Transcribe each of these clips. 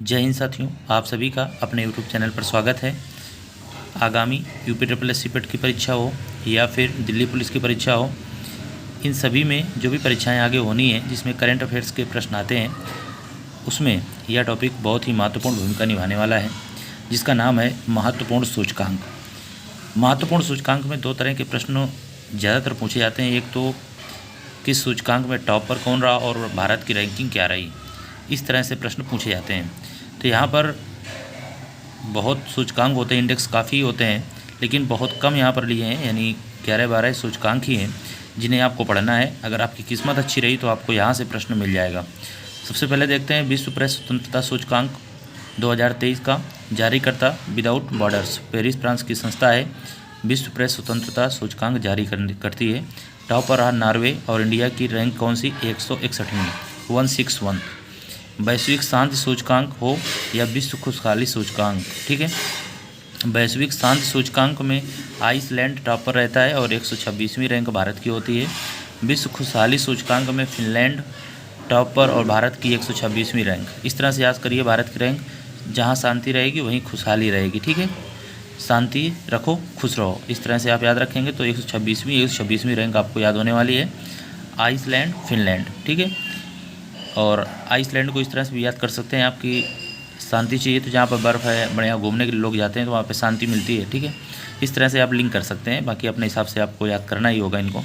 जय हिंद साथियों, आप सभी का अपने यूट्यूब चैनल पर स्वागत है। आगामी यूपी SSC पेट की परीक्षा हो या फिर दिल्ली पुलिस की परीक्षा हो, इन सभी में जो भी परीक्षाएं आगे होनी है जिसमें करंट अफेयर्स के प्रश्न आते हैं, उसमें यह टॉपिक बहुत ही महत्वपूर्ण भूमिका निभाने वाला है, जिसका नाम है महत्वपूर्ण सूचकांक। महत्वपूर्ण सूचकांक में दो तरह के प्रश्न ज़्यादातर पूछे जाते हैं। एक तो किस सूचकांक में टॉप पर कौन रहा और भारत की रैंकिंग क्या रही, इस तरह से प्रश्न पूछे जाते हैं। तो यहाँ पर बहुत सूचकांक होते हैं, इंडेक्स काफ़ी होते हैं, लेकिन बहुत कम यहाँ पर लिए हैं, यानी 11-12 सूचकांक ही हैं जिन्हें आपको पढ़ना है। अगर आपकी किस्मत अच्छी रही तो आपको यहाँ से प्रश्न मिल जाएगा। सबसे पहले देखते हैं विश्व प्रेस स्वतंत्रता सूचकांक 2023 का। जारीकर्ता विदाउट बॉर्डर्स पेरिस फ्रांस की संस्था है। विश्व प्रेस स्वतंत्रता सूचकांक जारी करती है। टॉप पर रहा नॉर्वे और इंडिया की रैंक कौन सी? 161वीं 161। वैश्विक शांति सूचकांक हो या विश्व खुशहाली सूचकांक, ठीक है। वैश्विक शांति सूचकांक में आइसलैंड टॉप पर रहता है और 126वीं रैंक भारत की होती है। विश्व खुशहाली सूचकांक में फिनलैंड टॉप पर और भारत की 126वीं रैंक। इस तरह से याद करिए, भारत की रैंक जहाँ शांति रहेगी वहीं खुशहाली रहेगी, ठीक है। शांति रखो, खुश रहो, इस तरह से आप याद रखेंगे तो 126वीं रैंक आपको याद होने वाली है। आइसलैंड, फिनलैंड, ठीक है। और आइसलैंड को इस तरह से भी याद कर सकते हैं, आपकी शांति चाहिए तो जहाँ पर बर्फ़ है, बढ़िया घूमने के लिए लोग जाते हैं तो वहाँ पे शांति मिलती है, ठीक है। इस तरह से आप लिंक कर सकते हैं, बाकी अपने हिसाब से आपको याद करना ही होगा इनको।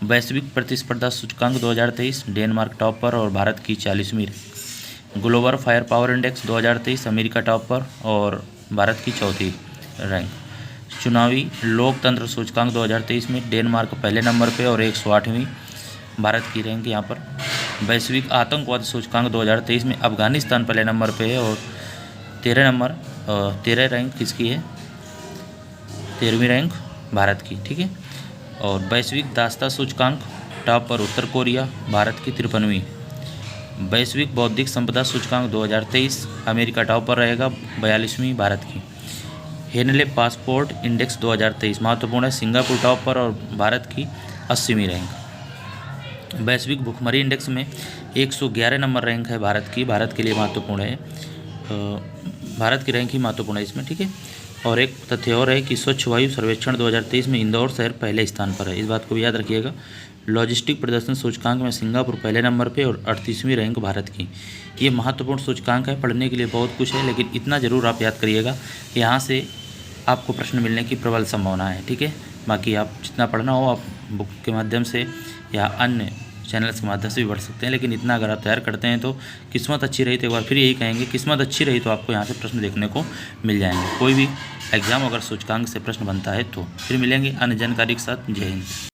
वैश्विक प्रतिस्पर्धा सूचकांक 2023 डेनमार्क टॉप पर और भारत की 40वीं rank. Global Firepower Index 2023 America top पर और भारत की 4थी रैंक। चुनावी लोकतंत्र सूचकांक 2023 में डेनमार्क पहले नंबर पर और 108वीं भारत की रैंक यहाँ पर। वैश्विक आतंकवाद सूचकांक 2023 में अफगानिस्तान पहले नंबर पे है और 13 रैंक किसकी है? 13वीं रैंक भारत की, ठीक है। और वैश्विक दासता सूचकांक टॉप पर उत्तर कोरिया, भारत की 53वीं। वैश्विक बौद्धिक संपदा सूचकांक 2023 अमेरिका टॉप पर रहेगा, 42वीं भारत की। हेनले पासपोर्ट इंडेक्स 2023 महत्वपूर्ण है, सिंगापुर टॉप पर और भारत की 80वीं रैंक। वैश्विक भुखमरी इंडेक्स में 111 नंबर रैंक है भारत की, भारत के लिए महत्वपूर्ण है, भारत की रैंक ही महत्वपूर्ण है इसमें, ठीक है। और एक तथ्य और है कि स्वच्छ वायु सर्वेक्षण 2023 में इंदौर शहर पहले स्थान पर है, इस बात को भी याद रखिएगा। लॉजिस्टिक प्रदर्शन सूचकांक में सिंगापुर पहले नंबर पे और 38वीं रैंक भारत की। ये महत्वपूर्ण सूचकांक है, पढ़ने के लिए बहुत कुछ है, लेकिन इतना ज़रूर आप याद करिएगा, यहाँ से आपको प्रश्न मिलने की प्रबल संभावना है, ठीक है। बाकी आप जितना पढ़ना हो आप बुक के माध्यम से या अन्य चैनल्स के माध्यम से भी पढ़ सकते हैं, लेकिन इतना अगर आप तैयार करते हैं तो किस्मत अच्छी रही तो एक बार फिर यही कहेंगे, किस्मत अच्छी रही तो आपको यहाँ से प्रश्न देखने को मिल जाएंगे। कोई भी एग्ज़ाम अगर सूचकांक से प्रश्न बनता है तो फिर मिलेंगे अन्य जानकारी के साथ। जय हिंद।